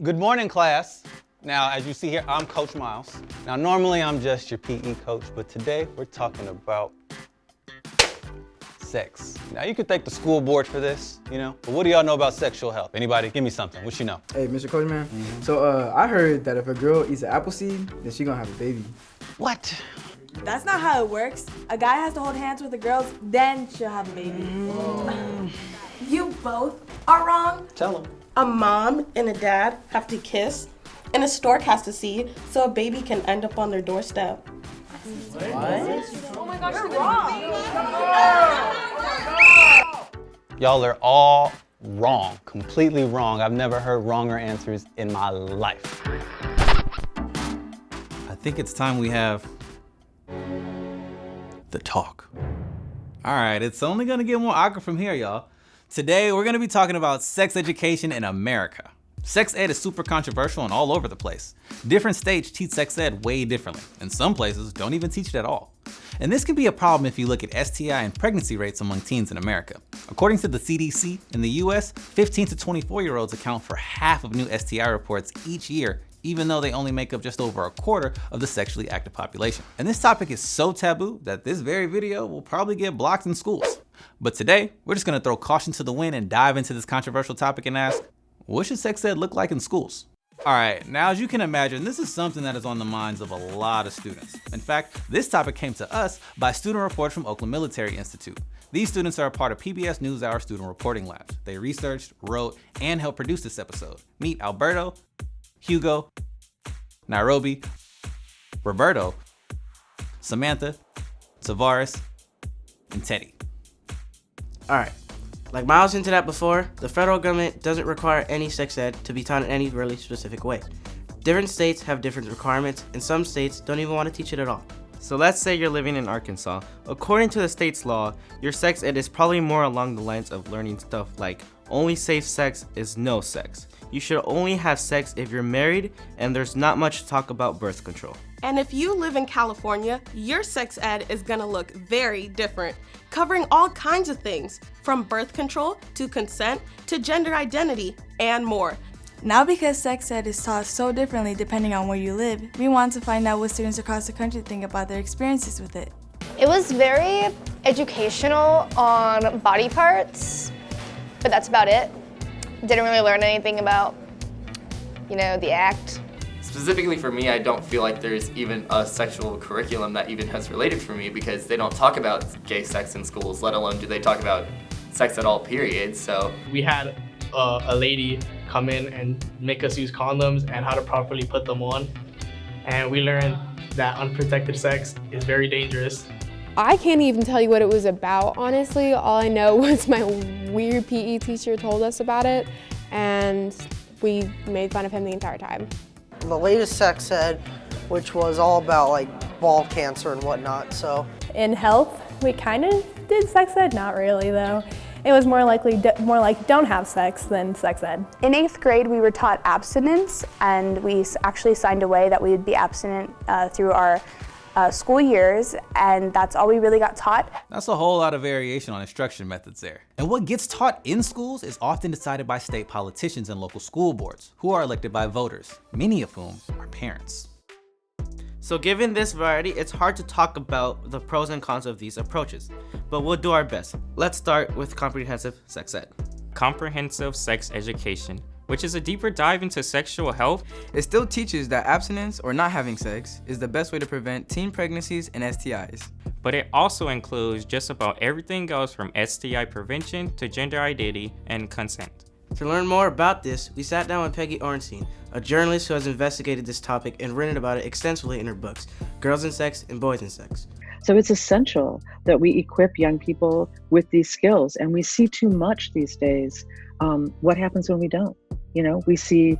Good morning, class. Now, as you see here, I'm Coach Myles. Now, normally I'm just your PE coach, but today we're talking about sex. Now, you could thank the school board for this, but what do y'all know about sexual health? Anybody? Give me something. What you know? Hey, Mr. Coach, man. So, I heard that if a girl eats an apple seed, then she gonna have a baby. What? That's not how it works. A guy has to hold hands with the girls, then she'll have a baby. You both are wrong. Tell them. A mom and a dad have to kiss, and a stork has to see, so a baby can end up on their doorstep. What? Oh my gosh, you're wrong. Y'all are all wrong, completely wrong. I've never heard wronger answers in my life. I think it's time we have the talk. All right, it's only gonna get more awkward from here, y'all. Today, we're gonna be talking about sex education in America. Sex ed is super controversial and all over the place. Different states teach sex ed way differently, and some places don't even teach it at all. And this can be a problem if you look at STI and pregnancy rates among teens in America. According to the CDC, in the US, 15 to 24-year-olds account for half of new STI reports each year, even though they only make up just over a quarter of the sexually active population. And this topic is so taboo that this very video will probably get blocked in schools. But today, we're just gonna throw caution to the wind and dive into this controversial topic and ask, what should sex ed look like in schools? All right, now as you can imagine, this is something that is on the minds of a lot of students. In fact, this topic came to us by student reports from Oakland Military Institute. These students are a part of PBS NewsHour student reporting labs. They researched, wrote, and helped produce this episode. Meet Alberto, Hugo, Nairobi, Roberto, Samantha, Tavares, and Teddy. All right, like Myles hinted at before, the federal government doesn't require any sex ed to be taught in any really specific way. Different states have different requirements, and some states don't even want to teach it at all. So let's say you're living in Arkansas. According to the state's law, your sex ed is probably more along the lines of learning stuff like only safe sex is no sex. You should only have sex if you're married, and there's not much talk about birth control. And if you live in California, your sex ed is gonna look very different, covering all kinds of things, from birth control to consent to gender identity and more. Now because sex ed is taught so differently depending on where you live, we want to find out what students across the country think about their experiences with it. It was very educational on body parts, but that's about it. Didn't really learn anything about, the act. Specifically for me, I don't feel like there's even a sexual curriculum that even has related for me because they don't talk about gay sex in schools, let alone do they talk about sex at all, period. So we had a lady come in and make us use condoms and how to properly put them on. And we learned that unprotected sex is very dangerous. I can't even tell you what it was about, honestly. All I know was my weird PE teacher told us about it, and we made fun of him the entire time. The latest sex ed, which was all about like ball cancer and whatnot, so. In health, we kind of did sex ed, not really though. It was more like don't have sex than sex ed. In 8th grade, we were taught abstinence, and we actually signed away that we would be abstinent through our school years, and that's all we really got taught. That's a whole lot of variation on instruction methods there. And what gets taught in schools is often decided by state politicians and local school boards, who are elected by voters, many of whom are parents. So given this variety, it's hard to talk about the pros and cons of these approaches, but we'll do our best. Let's start with comprehensive sex ed. Comprehensive sex education, which is a deeper dive into sexual health. It still teaches that abstinence or not having sex is the best way to prevent teen pregnancies and STIs. But it also includes just about everything else from STI prevention to gender identity and consent. To learn more about this, we sat down with Peggy Orenstein, a journalist who has investigated this topic and written about it extensively in her books, Girls and Sex and Boys and Sex. So it's essential that we equip young people with these skills, and we see too much these days. What happens when we don't? We see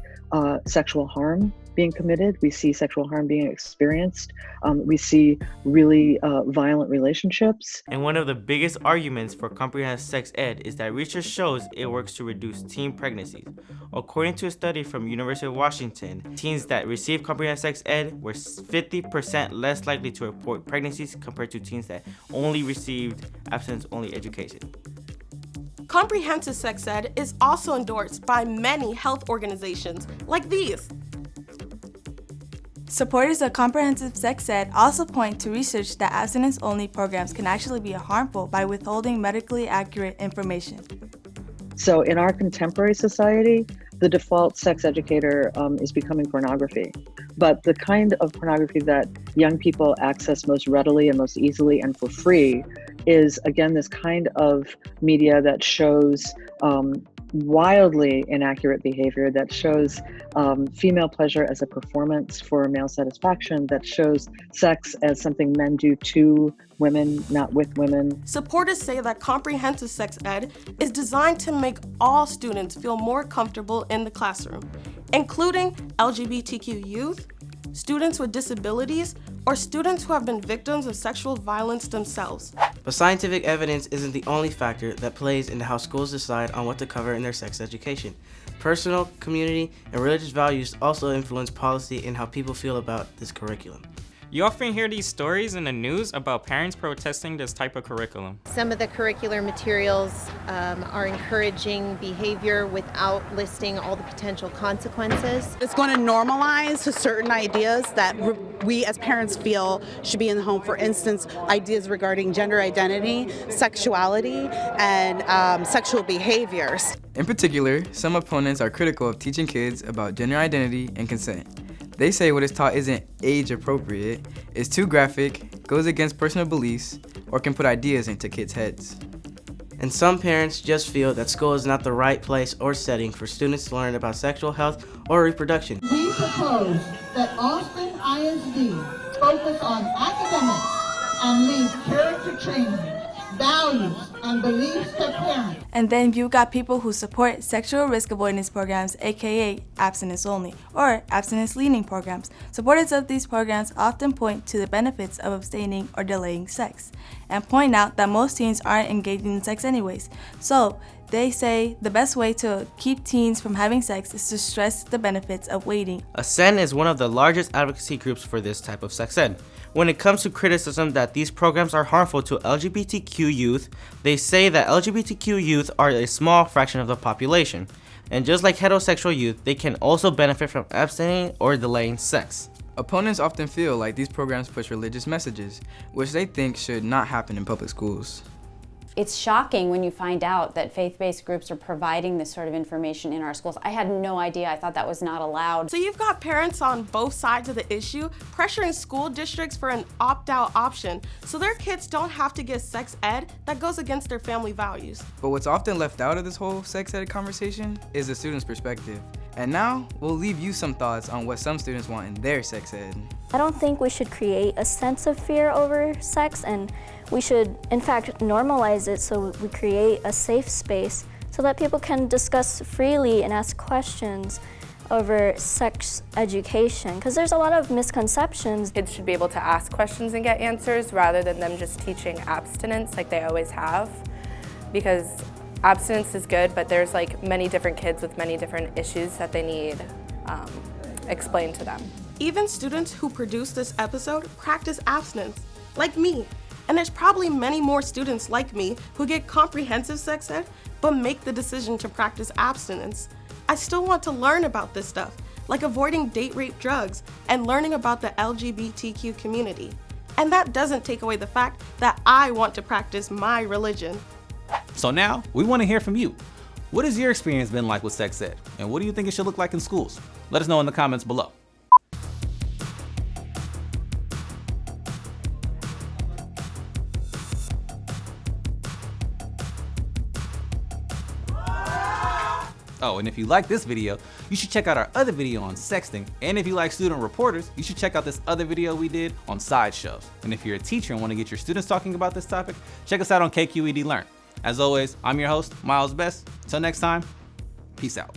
sexual harm being committed. We see sexual harm being experienced. We see really violent relationships. And one of the biggest arguments for comprehensive sex ed is that research shows it works to reduce teen pregnancies. According to a study from University of Washington, teens that received comprehensive sex ed were 50% less likely to report pregnancies compared to teens that only received abstinence-only education. Comprehensive sex ed is also endorsed by many health organizations like these. Supporters of comprehensive sex ed also point to research that abstinence-only programs can actually be harmful by withholding medically accurate information. So in our contemporary society, the default sex educator is becoming pornography. But the kind of pornography that young people access most readily and most easily and for free is, again, this kind of media that shows wildly inaccurate behavior, that shows female pleasure as a performance for male satisfaction, that shows sex as something men do to women, not with women. Supporters say that comprehensive sex ed is designed to make all students feel more comfortable in the classroom, including LGBTQ youth, students with disabilities, or students who have been victims of sexual violence themselves. But scientific evidence isn't the only factor that plays into how schools decide on what to cover in their sex education. Personal, community, and religious values also influence policy and how people feel about this curriculum. You often hear these stories in the news about parents protesting this type of curriculum. Some of the curricular materials are encouraging behavior without listing all the potential consequences. It's going to normalize certain ideas that we as parents feel should be in the home. For instance, ideas regarding gender identity, sexuality, and sexual behaviors. In particular, some opponents are critical of teaching kids about gender identity and consent. They say what is taught isn't age appropriate, is too graphic, goes against personal beliefs, or can put ideas into kids' heads. And some parents just feel that school is not the right place or setting for students to learn about sexual health or reproduction. We propose that Austin ISD focus on academics and leave character training, values, and beliefs to parents. And then you've got people who support sexual risk avoidance programs, aka abstinence-only, or abstinence-leaning programs. Supporters of these programs often point to the benefits of abstaining or delaying sex, and point out that most teens aren't engaging in sex anyways. So they say the best way to keep teens from having sex is to stress the benefits of waiting. ASCEND is one of the largest advocacy groups for this type of sex ed. When it comes to criticism that these programs are harmful to LGBTQ youth, they say that LGBTQ youth are a small fraction of the population. And just like heterosexual youth, they can also benefit from abstaining or delaying sex. Opponents often feel like these programs push religious messages, which they think should not happen in public schools. It's shocking when you find out that faith-based groups are providing this sort of information in our schools. I had no idea. I thought that was not allowed. So you've got parents on both sides of the issue pressuring school districts for an opt-out option so their kids don't have to get sex ed that goes against their family values. But what's often left out of this whole sex ed conversation is the student's perspective. And now, we'll leave you some thoughts on what some students want in their sex ed. I don't think we should create a sense of fear over sex, and we should, in fact, normalize it so we create a safe space so that people can discuss freely and ask questions over sex education, because there's a lot of misconceptions. Kids should be able to ask questions and get answers rather than them just teaching abstinence like they always have, because abstinence is good, but there's like many different kids with many different issues that they need explained to them. Even students who produce this episode practice abstinence, like me. And there's probably many more students like me who get comprehensive sex ed, but make the decision to practice abstinence. I still want to learn about this stuff, like avoiding date rape drugs and learning about the LGBTQ community. And that doesn't take away the fact that I want to practice my religion. So now, we want to hear from you. What has your experience been like with sex ed? And what do you think it should look like in schools? Let us know in the comments below. Oh, and if you like this video, you should check out our other video on sexting. And if you like student reporters, you should check out this other video we did on sideshows. And if you're a teacher and want to get your students talking about this topic, check us out on KQED Learn. As always, I'm your host, Myles Best. Until next time, peace out.